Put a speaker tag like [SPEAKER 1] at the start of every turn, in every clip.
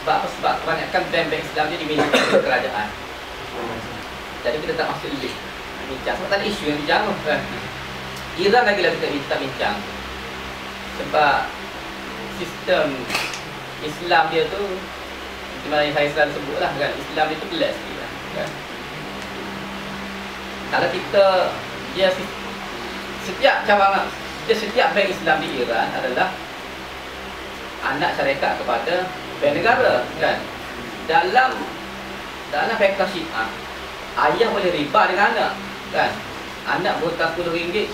[SPEAKER 1] Sebab apa? Sebab kebanyakan bank-bank Islam dia dimiliki oleh kerajaan. Jadi kita tak masuk lebih bincang. Sebab tak ada isu yang bincang kan. Iran lagi kita bincang. Sebab sistem Islam dia tu, macam mana yang saya selalu sebut lah kan, Islam dia tu blessed lah, kan. Kalau kita, dia setiap cawangan, setiap bank Islam di Iran adalah anak syarikat kepada bank negara kan. Dalam fiqh Syiah, ayah boleh riba dengan anak kan. Anak berhutang RM10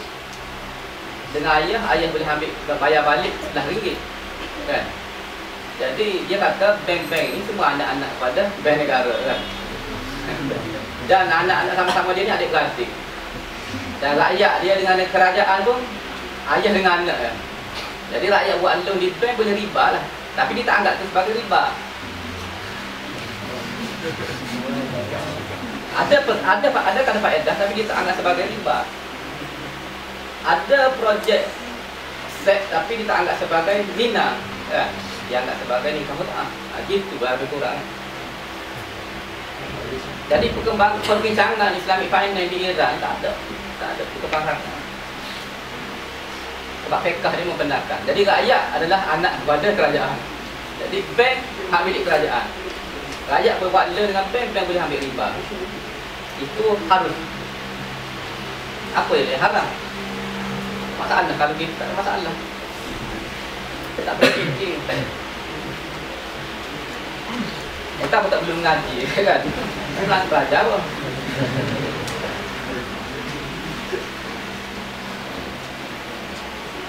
[SPEAKER 1] dengan ayah boleh bayar balik RM11 kan. Jadi dia kata bank-bank ini semua anak-anak kepada bank negara kan. Dan anak-anak sama-sama dia ni adik-beradik. Dan rakyat dia dengan kerajaan pun ayah dengan anak kan. Jadi rakyat buat loan di bank boleh riba lah. Tapi dia tak anggap itu sebagai riba. Ada kata faedah tapi dia tak anggap sebagai riba. Ada projek set tapi dia tak anggap sebagai zina kan. Dia anggap sebagai nikah mut'ah. Gitu lebih kurang. Jadi perbincangan Islamic Finance di Iran tak ada perkembangan. Sebab fiqh dia membenarkan. Jadi rakyat adalah anak kepada kerajaan. Jadi bank hak milik kerajaan. Rakyat berbuat loan dengan bank boleh ambil riba. Itu harus. Apa yang haram? Masalah kalau kita tak ada masalah. Kita tak boleh fikir. Kita pun tak belum mengaji kan. Kita nak belajar pun.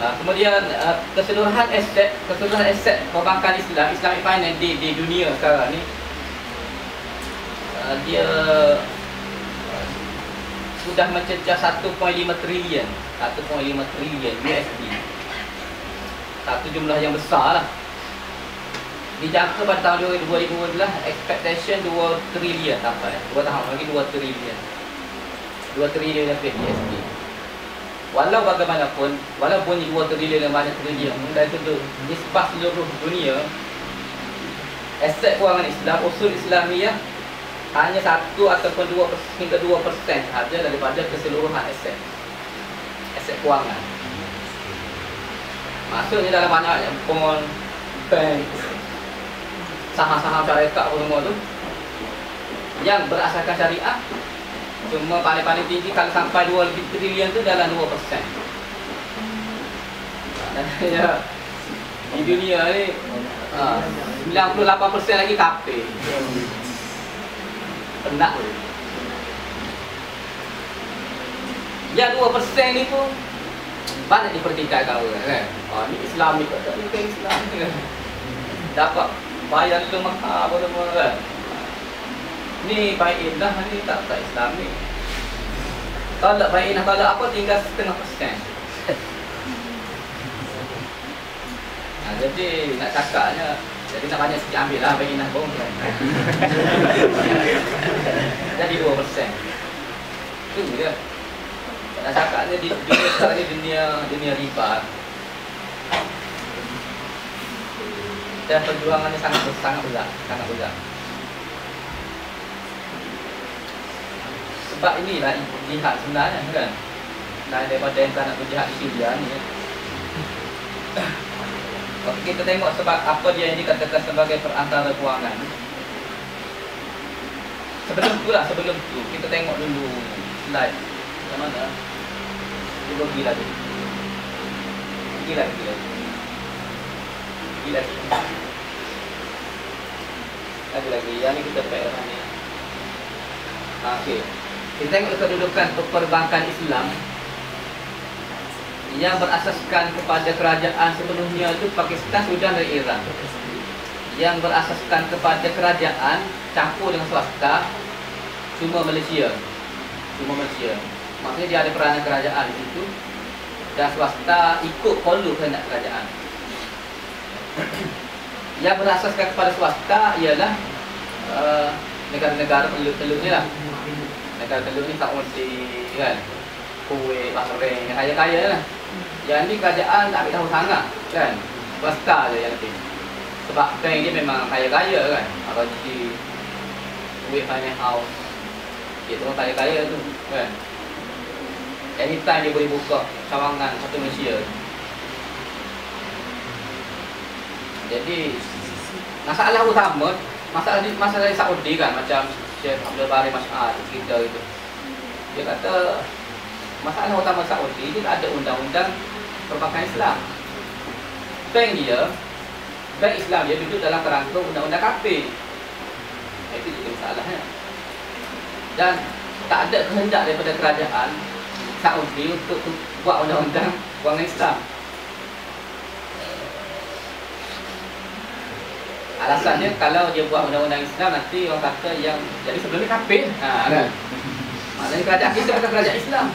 [SPEAKER 1] Kemudian keseluruhan aset perbankan Islam, Islamic Finance di dunia sekarang ni, dia sudah mencecah 1.5 trilion USD. Satu jumlah yang besar lah. Dijangka pada tahun 2012 expectation 2 trilion sampai 2 tahun lagi 2 trilion lebih USD. Walau bagaimanapun, walaupun 2 trilion dan banyak trilion, dari itu nisbah seluruh dunia aset kewangan Islam, usul Islamiyah hanya 1 ataupun 2% hingga 2% sahaja daripada keseluruhan aset kewangan. Maksudnya dalam banyak bond, bank, saham-saham syarikat semua tu yang berasaskan syariah cuma paling tinggi kalau sampai 2 trilion tu dalam 2%. Ya, di dunia ni 98% lagi kafir. Penat. Yang 2% ni pun banyak dipertikaikan orang kan. Ni Islam ni kata ni kan Islam ni kan. Dapat bayar ke mahal apa semua kan. Ni baik indah ni tak Islam ni. Kalau tak baik indah kalau apa tinggal 0.5%. Jadi nak cakapnya, jadi nak banyak sikit ambil lah baik indah pun. Jadi 2%. Itu dia. Nak cakapnya di dunia sekarang ni dunia riba. Dan perjuangannya sangat besar. Sebab inilah jihad sebenarnya kan. Lain daripada yang tak nak berjihad di Syria ni. Okey, kita tengok sebab apa dia yang dikatakan sebagai perantara kewangan. Sebelum tu kita tengok dulu slide. Macam mana? Cuba pergi lagi. Lagi. Yang ni kita pack dah ni. Okey. Kita tengok kedudukan perbankan Islam yang berasaskan kepada kerajaan sepenuhnya itu Pakistan, Sudan dan Iran. Yang berasaskan kepada kerajaan campur dengan swasta cuma Malaysia. Maksudnya dia ada peranan kerajaan di situ dan swasta ikut follow kehendak kerajaan. Yang berasaskan kepada swasta ialah negara-negara teluk ni lah. Negara teluk ni Saudi kan, Kuwait, Bahrain, yang kaya-kaya lah. Yang ni kerajaan tak ambil tahu sangat kan, swasta je yang lebih. Sebab bank dia memang kaya-kaya kan. Kalau di duit finance house, dia tu orang kaya-kaya tu kan. Anytime dia boleh buka cawangan satu Malaysia. Jadi masalah utama, masalah di Saudi kan, macam Syekh Abdul Bari Mash'ad cerita itu. Dia kata masalah utama Saudi, dia tak ada undang-undang perbankan Islam. Bank Islam dia duduk dalam kerangka undang-undang kafir. Itu juga masalahnya. Dan tak ada kehendak daripada kerajaan Saudi untuk buat undang-undang kewangan Islam. Alasannya kalau dia buat undang-undang Islam, nanti orang kata yang jadi sebelum ni kafir. Kan? Maknanya kerajaan kita bukan kerajaan Islam.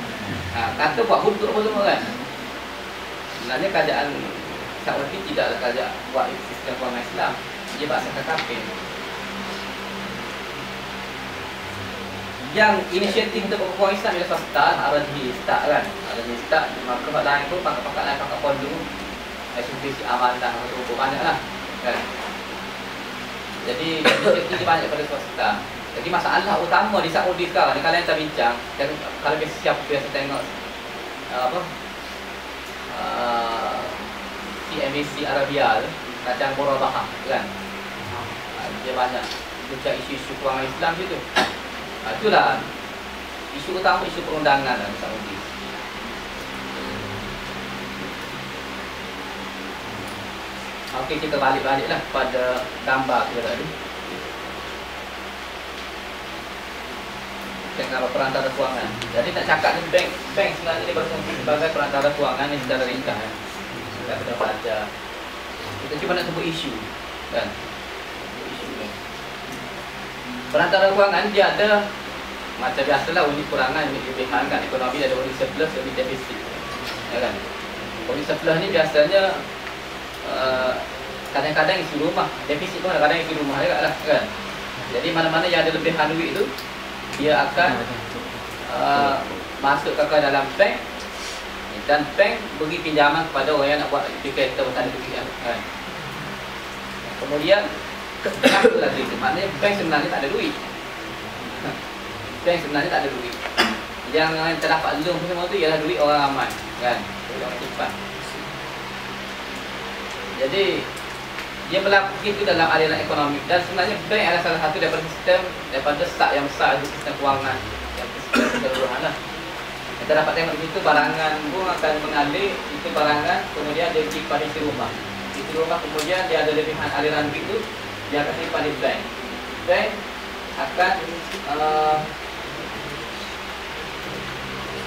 [SPEAKER 1] Kata buat hukum apa semua kan. Sebenarnya kerajaan Saudi tidaklah kerajaan buat sistem kewangan Islam. Dia bahasa kafir. Yang inisiatif untuk kewangan Islam ialah swasta, RRD start kan. RRD start, maka pakar lain pun, pakar lain, pakar pondu, SUPC amanah, apa banyak lah kan. Jadi inisiatif banyak pada swasta. Jadi masalah utama di Saudi sekarang ni, kalian tak bincang, dan kalau biasa tengok CNBC Arabia kacang Borobahah kan. Dia banyak bincang isu-isu kewangan Islam gitu. Itulah isu utama, isu perundangan di Saudi. Okey, kita balik-baliklah pada gambar kita tadi. Gambar perantara kewangan. Jadi nak cakap ni bank sebenarnya dia berfungsi sebagai perantara kewangan yang secara ringkas. Kita sudah baca. Kita cuba nak sebut isu kan. Perantara kewangan dia ada macam biasalah, unit kurangan, unit lebihan kan. Ekonomi ada unit surplus, unit defisit ya kan. Unit surplus ni biasanya kadang-kadang isi rumah. Defisit pun kadang-kadang isi rumah juga lah kan. Jadi mana-mana yang ada lebihan duit tu, dia akan masuk ke dalam bank, dan bank beri pinjaman kepada orang yang nak buat kereta bertanda duit kan. Kemudian apa lagi? Maknanya bank sebenarnya tak ada duit. Bank sebenarnya tak ada duit. Yang terdapat loan semua tu ialah duit orang ramai kan, duit orang cepat. Jadi dia berlaku itu dalam aliran ekonomi, dan sebenarnya bank adalah salah satu daripada sistem, daripada start yang besar itu sistem kewangan yang keseluruhan lah. Kita dapat tengok di situ barangan pun akan mengalir, itu barangan kemudian dia simpan isi rumah. Isi rumah kemudian dia ada lebihan aliran duit itu, dia akan simpan di bank. Bank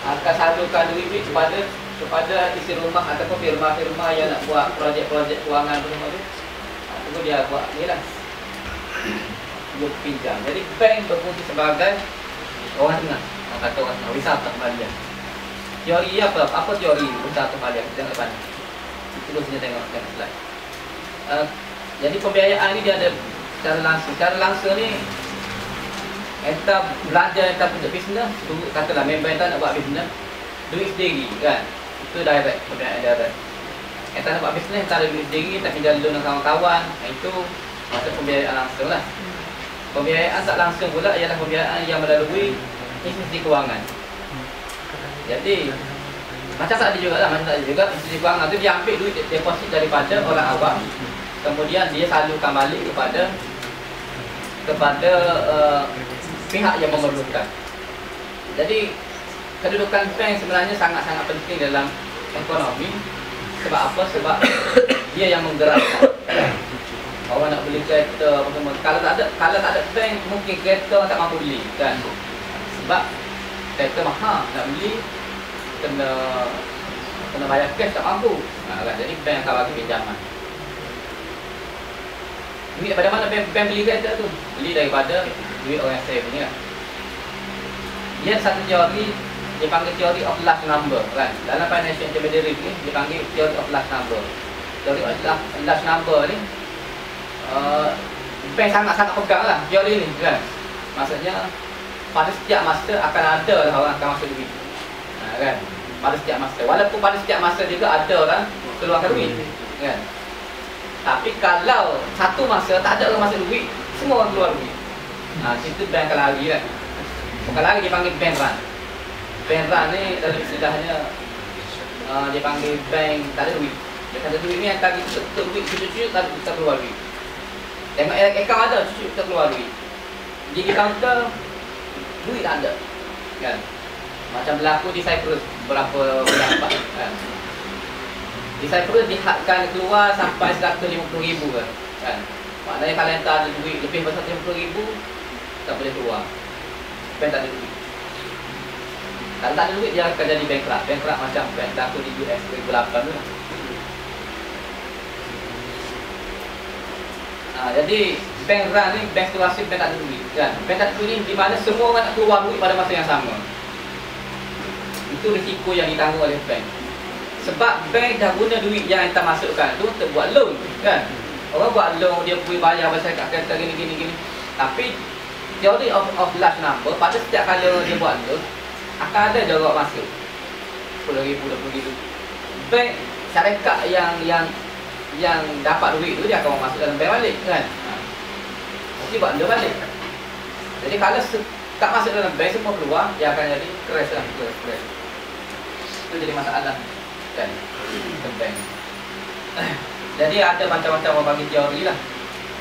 [SPEAKER 1] akan salurkan duit kepada isi rumah ataupun firma-firma yang nak buat projek-projek kewangan semua tu. Tunggu dia buat ni lah, dia pinjam. Jadi bank berfungsi sebagai orang tengah, orang kata orang tengah, wisata kembalian. Teori apa? Apa teori wisata kembalian? Kita tengok depan. Terus kita tengok slide. Jadi pembiayaan ni dia ada secara langsung. Secara langsung ni entah belanja, entah untuk bisnes, katalah member entah nak buat bisnes, duit sendiri kan. Itu direct, pembiayaan direct. Entah nak buat bisnes, entah ada duit sendiri, tak pinjam loan dengan kawan-kawan, itu masuk pembiayaan langsung lah. Pembiayaan tak langsung pula ialah pembiayaan yang melalui institusi kewangan. Jadi macam tak ada juga lah, institusi kewangan tu dia ambil duit deposit daripada orang awam, kemudian dia salurkan balik kepada pihak yang memerlukan. Jadi kedudukan bank sebenarnya sangat-sangat penting dalam ekonomi. Sebab apa? Sebab dia yang menggerakkan. Orang nak beli kereta apa semua. Kalau tak ada bank, mungkin kereta tak mampu beli kan. Sebab kereta mahal, nak beli kena bayar cash, tak mampu kan? Jadi bank akan bagi pinjaman. Duit daripada mana bank beli kereta tu? Beli daripada duit orang yang save ni kan. Dia satu teori, dia panggil theory of large number kan. Dalam financial intermediary ni dia panggil theory of large number. Theory of large number ni bank sangat-sangat pegang lah teori ni kan. Maksudnya pada setiap masa akan ada lah orang akan masuk duit kan. Pada setiap masa, walaupun pada setiap masa juga ada orang keluarkan duit kan. Tapi kalau satu masa tak ada orang masuk duit, semua orang keluar duit. Situ bank akan lari kan. Bukan lari, dia panggil bank run. Bank run ni dalam istilahnya dia panggil bank tak ada duit. Dia tak ada duit ni yang tadi tutup duit, cucuk-cucuk tak keluar duit. Tengok akaun ada, cucuk tak keluar duit. Dia di counter, duit tak ada kan. Macam berlaku di Cyprus berapa bulan lepas kan. Di Cyprus dihadkan keluar sampai 150,000 kan. Maknanya kalau anda ada duit lebih daripada 150,000 tak boleh keluar. Bank tak ada duit. Kalau tak ada duit dia akan jadi bankrupt. Bankrupt macam bank berlaku di US 2008 tu lah. Jadi bank run ni, bank situasi bank tak ada duit kan. Bank tak ada duit ni di mana semua orang nak keluar duit pada masa yang sama. Itu risiko yang ditanggung oleh bank. Sebab bank dah guna duit yang anda masukkan tu untuk buat loan kan. Orang buat loan, dia pergi bayar masyarakat kata gini. Tapi theory of large number, pada setiap kali dia buat loan akan ada jorok masuk 10,000, 20,000. Bank syarikat yang dapat duit tu dia akan masuk dalam bank balik kan. Mesti buat loan balik. Jadi kalau tak masuk dalam bank, semua keluar, dia akan jadi crash lah. Itu jadi masalah kan bank. Jadi ada macam-macam orang bagi teori lah.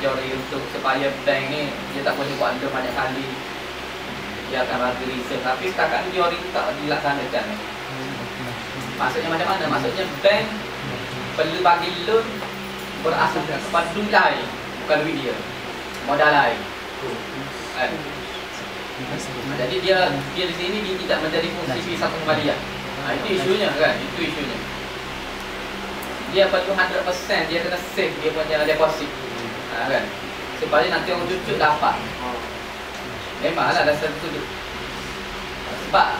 [SPEAKER 1] Teori untuk supaya bank ni dia tak boleh buat loan banyak kali, dia akan bagi reserve. Tapi setakat ni teori tak dilaksanakan. Maksudnya macam mana? Maksudnya bank perlu bagi loan berasaskan kepada duit lain, bukan duit dia, modal lain kan? Jadi dia di sini dia tidak menjadi fungsi satu kembalian. Itu isunya kan, itu isunya. Dia perlu 100%, dia kena save dia punya deposit kan, supaya nanti orang cucuk dapat. Memanglah ada satu sudut. Sebab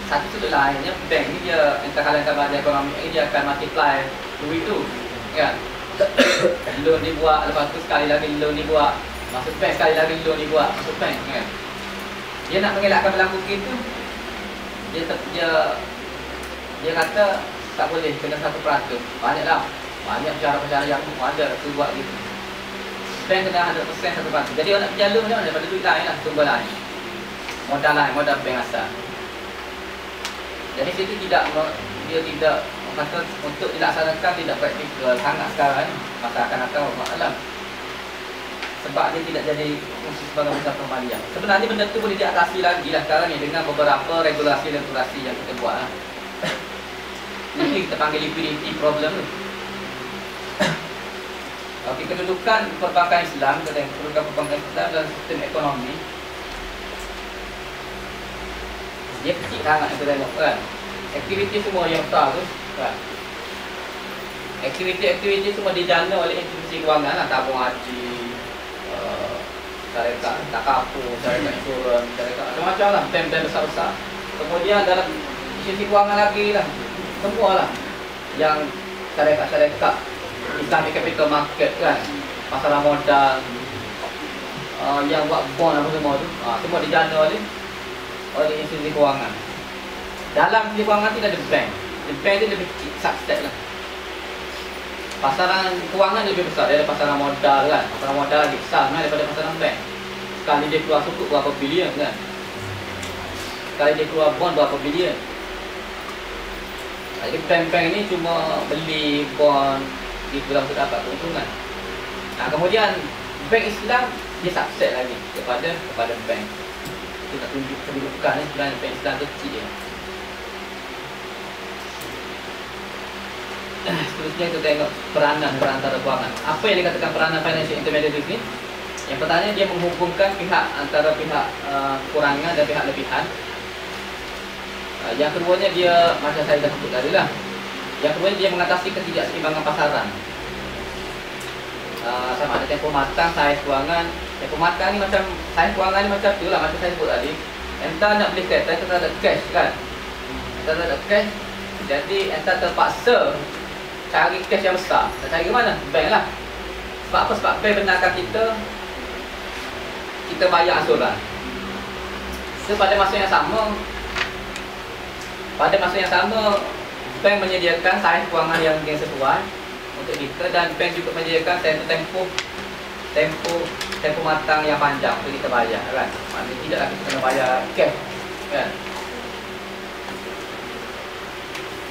[SPEAKER 1] satu sudut lainnya, bank ni dia, entah kalau anda belajar ekonomi ni, dia akan multiply duit tu kan. Loan dibuat, lepas tu sekali lagi loan dibuat, masuk bank, sekali lagi loan dibuat, masuk bank kan. Dia nak mengelakkan berlaku gitu, dia kata tak boleh, kena 1%. Banyaklah, banyak cara-cara yang ada tu buat gitu. Bank kena 100%, 1%. Jadi orang nak berjalan macam mana? Daripada duit lain lah, sumber lain, modal lain, modal bank asal. Jadi situ dia tidak kata untuk dilaksanakan, tidak praktikal sangat sekarang masa akan alam. Sebab dia tidak jadi fungsi sebagai pusat permalian. Sebenarnya benda tu boleh diatasi lagi lah sekarang ni dengan beberapa regulasi yang kita buat lah. Ini kita panggil liquidity problem tu. Okey, kedudukan perbankan Islam, kedudukan perbankan Islam dalam sistem ekonomi, dia kecil sangat kita tengok kan. Aktiviti semua yang besar tu kan. Aktiviti semua dijana oleh institusi kewangan lah, tabung haji, syarikat takaful, syarikat insurans, syarikat macam-macam lah, bank-bank besar-besar. Kemudian dalam institusi kewangan lagi lah, semua lah yang syarikat Islamic Capital Market kan, pasaran modal, yang buat bond apa semua tu, semua dijana oleh institusi kewangan. Dalam institusi kewangan tidak ada bank. Bank tu lebih subset lah. Pasaran kewangan lebih besar daripada pasaran modal kan. Pasaran modal lagi besar daripada pasaran bank. Sekali dia keluar sukuk berapa bilion kan. Sekali dia keluar bond berapa bilion. Jadi bank-bank ni cuma beli bond di dalam untuk dapat keuntungan. Kemudian bank Islam dia subset lagi kepada bank. Kita nak tunjuk kedudukan ni sebenarnya bank Islam tu kecil dia. Seterusnya kita tengok peranan antara kewangan. Apa yang dikatakan peranan financial intermediaries ni? Yang pertama, dia menghubungkan pihak antara pihak kurangan dan pihak lebihan. Yang keduanya dia macam saya dah sebut tadi lah. Yang keduanya dia mengatasi ketidakseimbangan pasaran. Sama ada tempoh matang, saiz kewangan. Tempoh matang ni macam saiz kewangan ni macam tu lah, macam saya sebut tadi. Entah nak beli kereta, kita ada cash kan. Entah ada cash, jadi entah terpaksa cari cash yang besar. Nak cari ke mana? Bank lah. Sebab apa? Sebab bank benarkan kita bayar asuran. So pada masa yang sama, bank menyediakan saiz kewangan yang sesuai untuk kita, dan bank juga menyediakan tempoh matang yang panjang untuk kita bayar kan. Maknanya tidaklah kita kena bayar cash kan.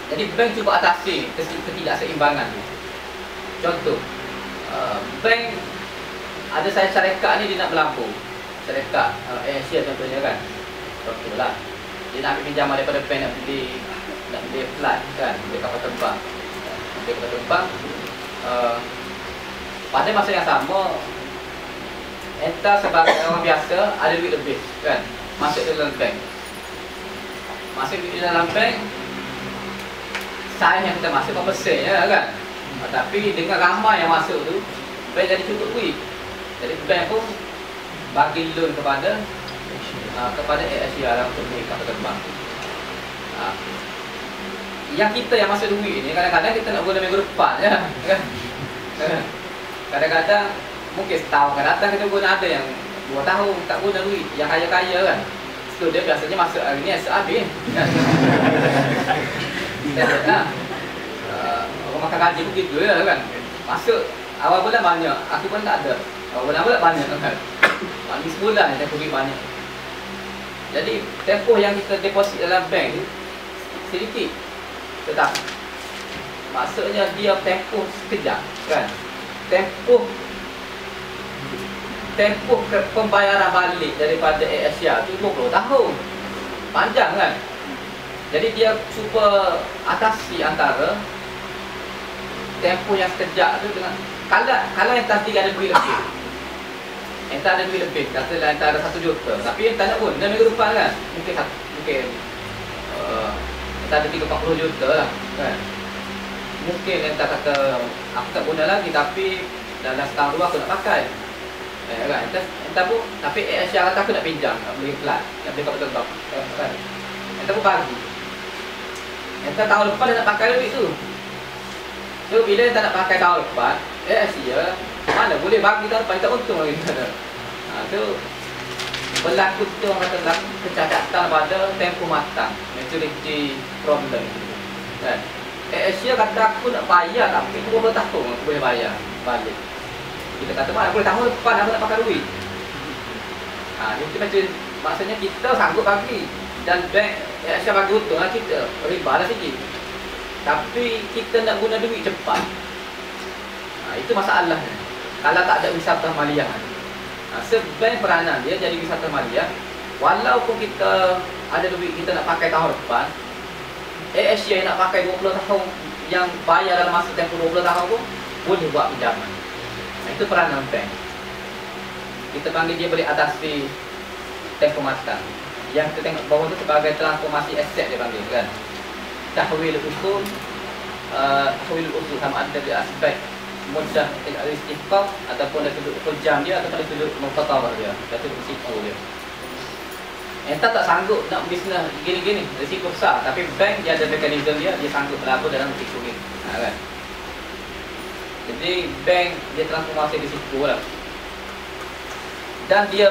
[SPEAKER 1] Jadi bank cuba atasi ketidakseimbangan. Contoh, bank ada syarikat ni dia nak berlabuh. Syarikat Asia contohnya kan. Contohlah, dia nak ambil pinjaman daripada bank nak beli flight kan, beli kapal terbang. Beli kapal terbang, pada masa yang sama entah sebagai orang biasa ada duit lebih kan, masuk dalam bank. Masuk duit dalam bank, saiz yang kita masuk berapa sen ya kan. Tapi dengan ramai yang masuk tu, bank jadi cukup duit. Jadi bank pun bagi loan kepada Asia untuk beli kapal terbang. Yang kita yang masuk duit ni kadang-kadang kita nak guna minggu depan ya kan. Kadang-kadang mungkin setahun akan datang kita guna, ada yang 2 tahun tak guna duit. Yang kaya-kaya kan, so dia biasanya masuk hari ni esok habis kan. Orang makan gaji pun gitu ya kan. Masuk awal bulan banyak, aku pun tak ada. Awal bulan pula banyak kan. Maknanya sebulan dia pergi banyak. Jadi tempoh yang kita deposit dalam bank sedikit, tetapi maksudnya dia tempoh sekejap kan. Tempoh pembayaran balik daripada Asia tu 20 tahun. Panjang kan. Jadi dia cuba atasi antara tempoh yang sekejap tu dengan kalau yang tadi ada duit lebih. Entah ada duit lebih, katalah entah ada 1 juta, tapi entah nak pun dalam minggu depan kan, mungkin entah ada 30-40 juta lah kan. Mungkin entah kata aku tak guna lagi, tapi dalam setahun 2 aku nak pakai kan. Entah pun, tapi Asia kata aku nak pinjam, nak beli flat, nak beli kapal terbang kan. Entah pun bagi, entah tahun depan dia nak pakai duit tu. So bila entah nak pakai tahun depan, Asia mana boleh bagi tahun depan, tak untung lagi sana. So berlaku tu orang kata berlaku kecacatan pada tempoh matang, maturity problem kan. Asia kata aku nak bayar tapi 20 tahun aku boleh bayar balik. Kita kata mana boleh tahun depan aku nak pakai duit. Itu macam maksudnya kita sanggup bagi, dan bank Asia bagi untung lah kita, riba lah sikit. Tapi kita nak guna duit cepat. Itu masalahnya. Kalau tak ada wisata maliyah, sebenarnya peranan dia jadi wisata maliyah. Walaupun kita ada duit kita nak pakai tahun depan, Asia yang nak pakai 20 tahun, yang bayar dalam masa tempoh 20 tahun pun boleh buat pinjaman. Itu peranan bank. Kita panggil dia boleh atasi tempoh matang. Yang kita tengok bawah tu sebagai transformasi aset dia panggil kan. Tahwil usul sama ada dari aspek mudah istiqaq ataupun dari sudut hujam dia, ataupun dari sudut muqatabah dia, dari sudut risiko dia. Entah tak sanggup nak bisnes gini-gini, risiko besar, tapi bank dia ada mekanisme dia sanggup berlaku dalam risiko ni kan. Jadi bank dia transformasi risiko lah. Dan dia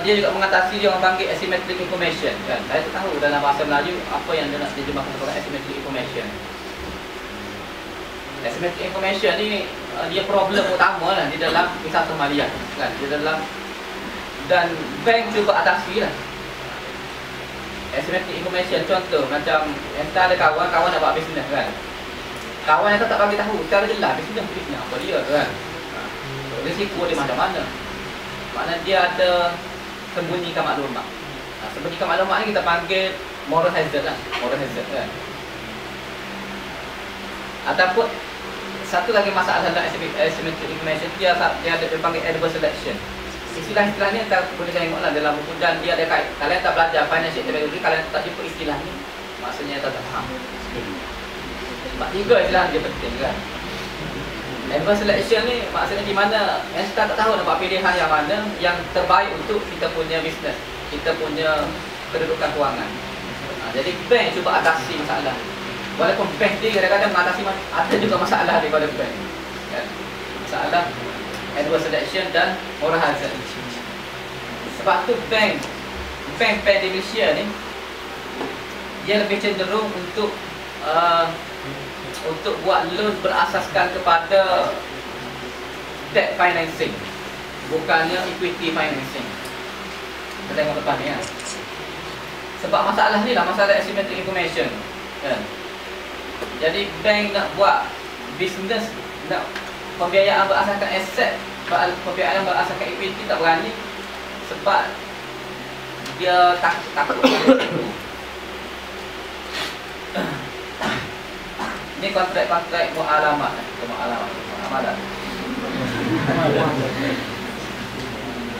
[SPEAKER 1] juga mengatasi dia orang panggil asymmetric information kan. Saya tak tahu dalam bahasa Melayu apa yang dia nak terjemahkan kepada asymmetric information. Asymmetric information ni dia problem utama lah di dalam wisata maliyah kan, di dalam, dan bank cuba atasi lah asymmetric information. Contoh macam entah ada kawan nak buat bisnes kan, kawan yang tak bagi tahu secara jelas bisnes apa dia kan. Risiko dia mana-mana, maknanya dia ada sembunyikan maklumat. Sembunyikan maklumat ni kita panggil moral hazard lah, moral hazard kan. Ataupun satu lagi masalah dalam asymmetric information, dia panggil adverse selection. Istilah-istilah ni tak boleh saya tengoklah dalam buku, dan dia ada kait. Kalian tak belajar financial technology, kalian tak jumpa istilah ni, maksudnya tak faham. Sebab 3 istilah dia penting kan. Adverse selection ni maksudnya di mana kita tak tahu nak buat pilihan yang mana yang terbaik untuk kita punya bisnes, kita punya kedudukan kewangan. Jadi bank cuba atasi masalah. Walaupun bank dia kadang-kadang mengatasi ada juga masalah daripada bank kan? Masalah adverse selection dan moral hazard. Sebab tu bank di Malaysia ni dia lebih cenderung untuk untuk buat loan berasaskan kepada debt financing, bukannya equity financing. Kita tengok depan ni kan. Sebab masalah ni lah, masalah asymmetric information kan. Jadi bank nak buat bisnes, nak pembiayaan berasaskan aset, pembiayaan berasaskan equity tak berani. Sebab dia takut ni kontrak-kontrak mu'alamat, mu'amalat.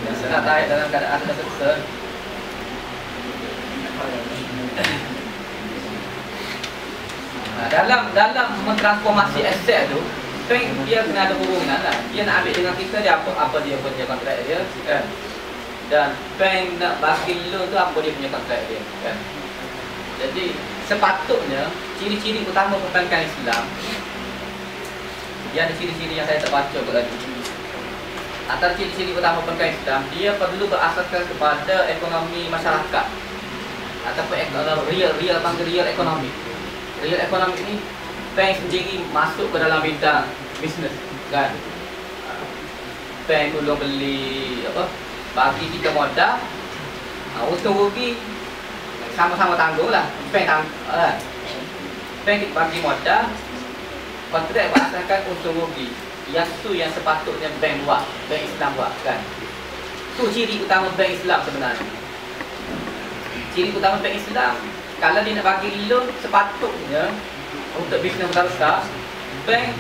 [SPEAKER 1] Biasa nak tarik dalam keadaan terseksa. Dalam mentransformasi aset tu, bank dia kena ada hubungan lah. Dia nak ambil dengan kita, dia apa dia punya kontrak dia kan. Dan bank nak bagi loan tu apa dia punya kontrak dia kan. Jadi sepatutnya ciri-ciri utama perbankan Islam, yang ciri-ciri yang saya tak baca kot tadi. Antara ciri-ciri utama perbankan Islam, dia perlu berasaskan kepada ekonomi masyarakat ataupun real panggil real ekonomi. Real ekonomi ni bank sendiri masuk ke dalam bidang bisnes kan. Bank dulu beli apa, bagi kita modal, untung rugi sama-sama tanggung lah. Bank bagi modal, kontrak berasaskan untung rugi. Yang tu yang sepatutnya bank buat, bank Islam buat kan. Tu ciri utama bank Islam sebenarnya. Ciri utama bank Islam, kalau dia nak bagi loan, sepatutnya untuk bisnes besar, bank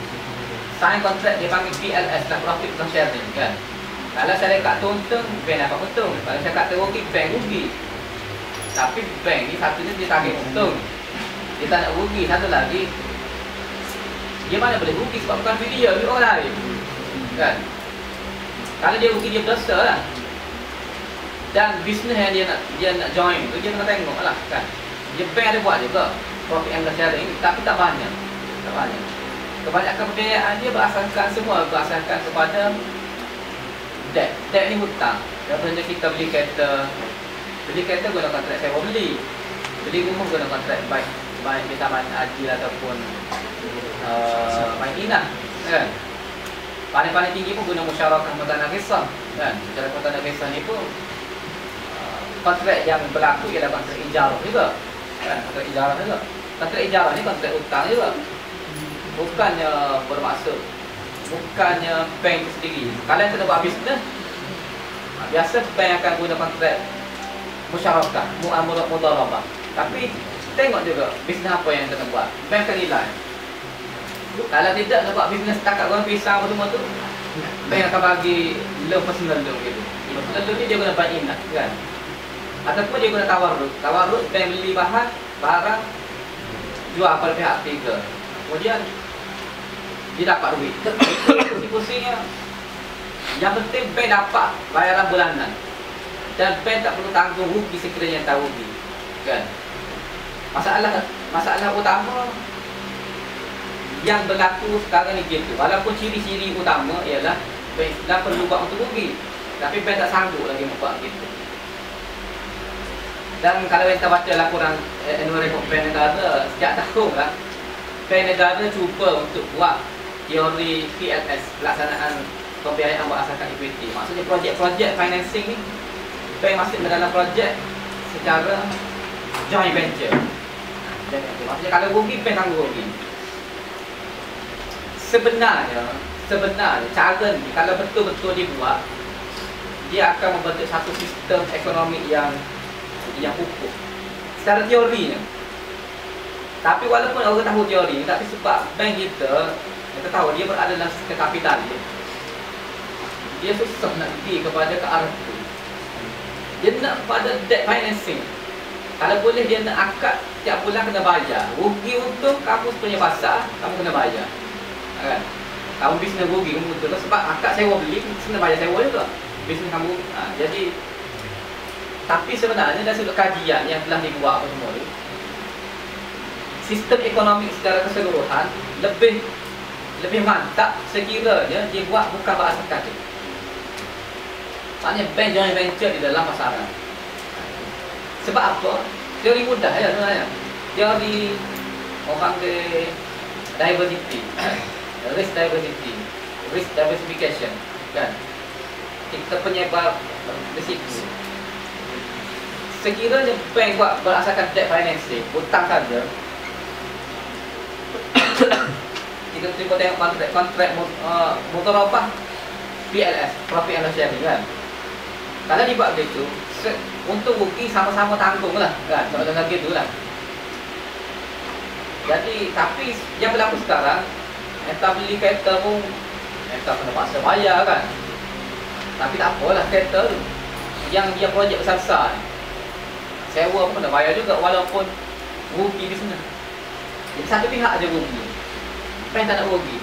[SPEAKER 1] sign kontrak dia panggil PLS lah, profit plus sharing kan. Kalau syarikat tu untung, bank dapat untung. Kalau syarikat tu rugi, bank rugi. Tapi bank ni satunya dia target untung, dia tak nak rugi. Satu lagi, dia mana boleh rugi sebab bukan dia, duit orang lain kan. Kalau dia rugi, dia berdosa lah. Dan bisnes yang dia nak join tu, dia kena tengok lah kan. Dia bank ada buat juga profit and loss sharing, tapi tak banyak. Kebanyakan pembiayaan dia berasaskan kepada debt. Debt ni hutang. Contohnya kita beli kereta guna kontrak sewa beli rumah guna kontrak baik kita main haji ataupun main inah kan. Paling tinggi pun guna musyarakah mutanaqisah kan. Secara mutanaqisah ni pun kontrak yang berlaku ialah kontrak ijarah juga kan. Kontrak ijarah ni kontrak hutang juga. Bukannya bermaksud, bukannya bank sendiri. Kalau kita buat bisnes, biasa bank akan guna kontrak musyarakah, muamalah mudharabah. Tapi tengok juga bisnes apa yang kita buat. Bank akan nilai. Kalau tidak nak buat bisnes setakat orang pisang semua tu, bank akan bagi loan personal loan gitu. Personal loan ni dia guna buy-in lah kan. Ataupun dia guna tawarruk. Tawarruk, bank beli barang, jual pada pihak ketiga. Kemudian dia dapat duit. Pusing-pusingnya. Yang penting bank dapat bayaran bulanan. Dan bank tak perlu tanggung rugi sekiranya tak rugi kan. Masalah utama yang berlaku sekarang ni gitu. Walaupun ciri-ciri utama ialah bank dah perlu buat untuk rugi, tapi bank tak sanggup lagi buat gitu. Dan kalau kita baca laporan annual report bank negara setiap tahun lah, bank negara cuba untuk buat teori PLS, pelaksanaan pembiayaan berasaskan equity. Maksudnya projek-projek financing ni bank masuk dalam projek secara joint venture. Maksudnya kalau rugi, bank tanggung rugi. Sebenarnya cara ni kalau betul-betul dibuat, dia akan membentuk satu sistem ekonomi yang ukur secara teorinya. Tapi walaupun orang tahu teori, tapi sebab bank kita tahu dia berada dalam sistem kapital dia susah nak pergi kepada ke arah itu. Dia nak pada debt financing. Kalau boleh dia nak akad tiap bulan kena bayar. Rugi untung kamu punya pasar, kamu kena bayar kan. Kamu bisnes rugi, kamu betul sebab akad sewa beli, kena bayar sewa juga. Bisnes kamu jadi. Tapi sebenarnya dari sudut kajian yang telah dibuat apa semua ni, sistem ekonomi secara keseluruhan lebih mantap sekiranya dibuat bukan berasaskan itu. Maknanya bank joint venture di dalam pasaran. Sebab apa? Teori mudah ya sebenarnya. Teori orang diversity, risk diversity, risk diversification, kan? Kita penyebar risiko. Sekiranya bank buat berdasarkan debt financing, hutang saja, kita cuba tengok kontrak mudharabah PLS, profit and loss sharing, kan? Kalau dibuat begitu, untung rugi sama-sama tanggung lah, kan? Kalau dengan gitu lah. Jadi, tapi yang berlaku sekarang, entah beli kereta pun, entah kena paksa bayar, kan? Tapi tak apalah kereta tu, yang dia projek besar-besar ni, sewa pun kena bayar juga walaupun rugi di sana. Jadi satu pihak aja rugi, bank tak nak rugi.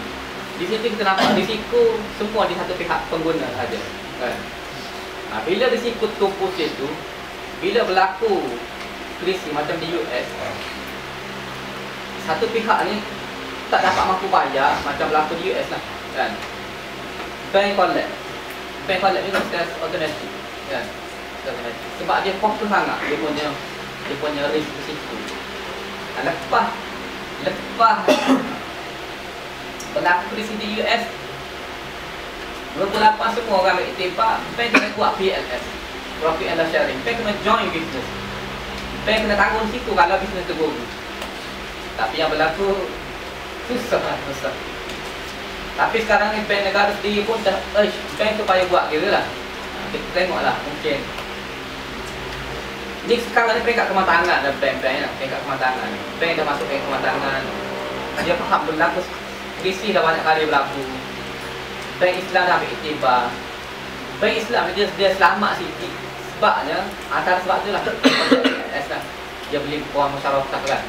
[SPEAKER 1] Di situ kita nampak risiko semua di satu pihak pengguna saja, kan? Bila risiko tumpu situ, bila berlaku krisis macam di US, satu pihak ni tak dapat mampu bayar macam berlaku di US lah, kan? Bank collapse. Bank collapse ni secara automatik, kan? Sebab dia fokus sangat dia punya risiko. Lepas berlaku krisis di US 28 semua orang beriktibar, bank kena buat PLS, profit and loss sharing. Bank kena join business, bank kena tanggung situ kalau bisnes tu rugi. Tapi yang berlaku susah. Tapi sekarang ni bank negara sendiri pun dah bank supaya buat kira lah. Kita tengoklah mungkin ni sekarang ni peringkat kematangan dah bank-bank lah, peringkat kematangan. Bank dah masuk peringkat kematangan. Dia faham berlaku krisis dah banyak kali berlaku. Bank Islam dah ambil iktibar. Bank Islam dia selamat sikit. Sebabnya antara sebab tu lah dia beli wang masyarakat, kan?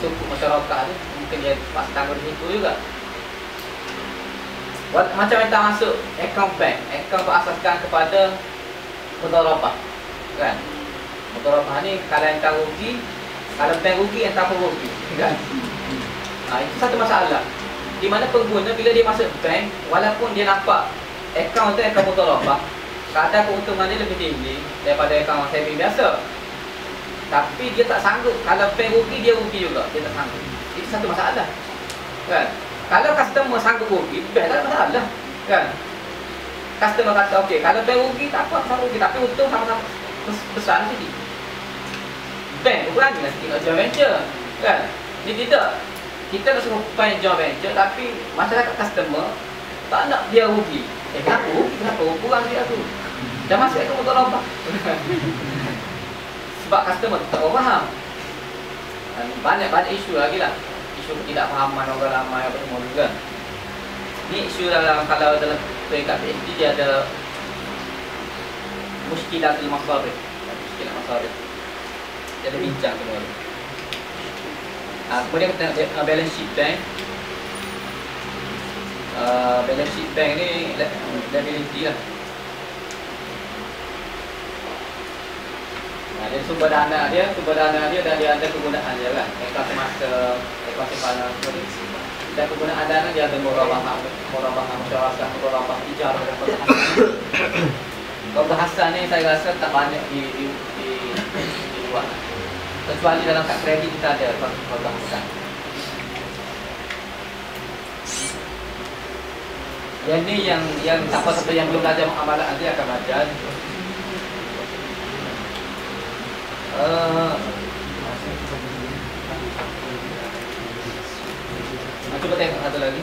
[SPEAKER 1] Sukuk masyarakat tu mungkin dia paksa tanggung di situ juga. Macam kita masuk akaun bank, akaun berasaskan kepada mudharabah, kan? Mudharabah ni kalau entah rugi, kalau bank rugi entah pun rugi, kan? Itu satu masalah. Di mana pengguna bila dia masuk bank, walaupun dia nampak akaun tu akaun mudharabah, kadar keuntungan dia lebih tinggi daripada akaun saving biasa. Tapi dia tak sanggup, kalau bank rugi dia rugi juga, dia tak sanggup. Itu satu masalah, kan? Kalau customer sanggup rugi, bank tak ada masalah, kan? Customer kata okey, kalau bank rugi tak apa, sama rugi, tapi untung sama-sama besar sikit. Bank berani lah sikit nak joint venture, kan? Ni tidak. Kita nak suruh bank joint venture, tapi masyarakat customer tak nak dia rugi. Kenapa rugi? Kenapa kurang dia tu? Dah masuk ke mudharabah. Sebab customer tak faham. Banyak isu lagi lah. Isu ketidakfahaman orang ramai apa semua juga. Ni isu dalam, kalau dalam peringkat PhD dia ada muskilatul masarif. Muskilat masarif. Dia ada bincang semua ni. Kemudian kita tengok balance sheet bank. Balance sheet bank ni liability lah. Dia sumber dana dia dan dia ada kegunaan dia, kan? Ekor semasa, ekor simpanan semua. Dan kegunaan dana dia ada murabah masyarakat, murabah ijarah dan perbahasan. Perbahasan ni saya rasa tak banyak di luar. Kecuali dalam kad kredit kita ada perbahasan. Yang ni yang siapa-siapa yang belum belajar muamalah nanti akan belajar. Coba tengok satu lagi.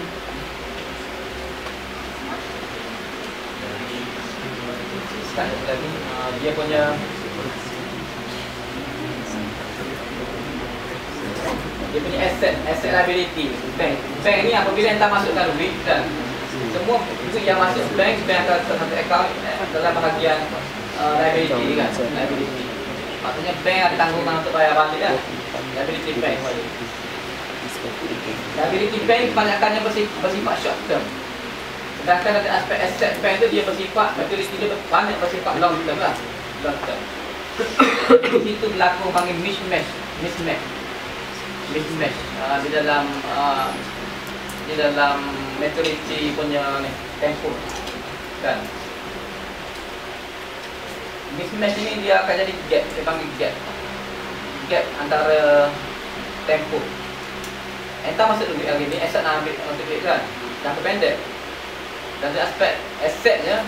[SPEAKER 1] Satu lagi, dia punya asset liability bank. Bank ni apabila anda masukkan duit, kan, semua duit yang masuk bank akan satu account dalam bahagian liability, kan, liability. Maksudnya bank ada tanggungan untuk bayar balik, kan. Liability bank. Liability bank kebanyakannya bersifat short term. Sedangkan ada aspek asset bank tu dia bersifat, liability dia banyak bersifat long term lah. Long term. Di situ berlaku panggil mismatch di dalam maturity punya ni, tempo, kan. Mismatch ini dia akan jadi gap, dia panggil gap antara tempo. Entah masuk duit hari ni, aset nak ambil masuk duit kan. Jangka pendek. Dan dari aspek asetnya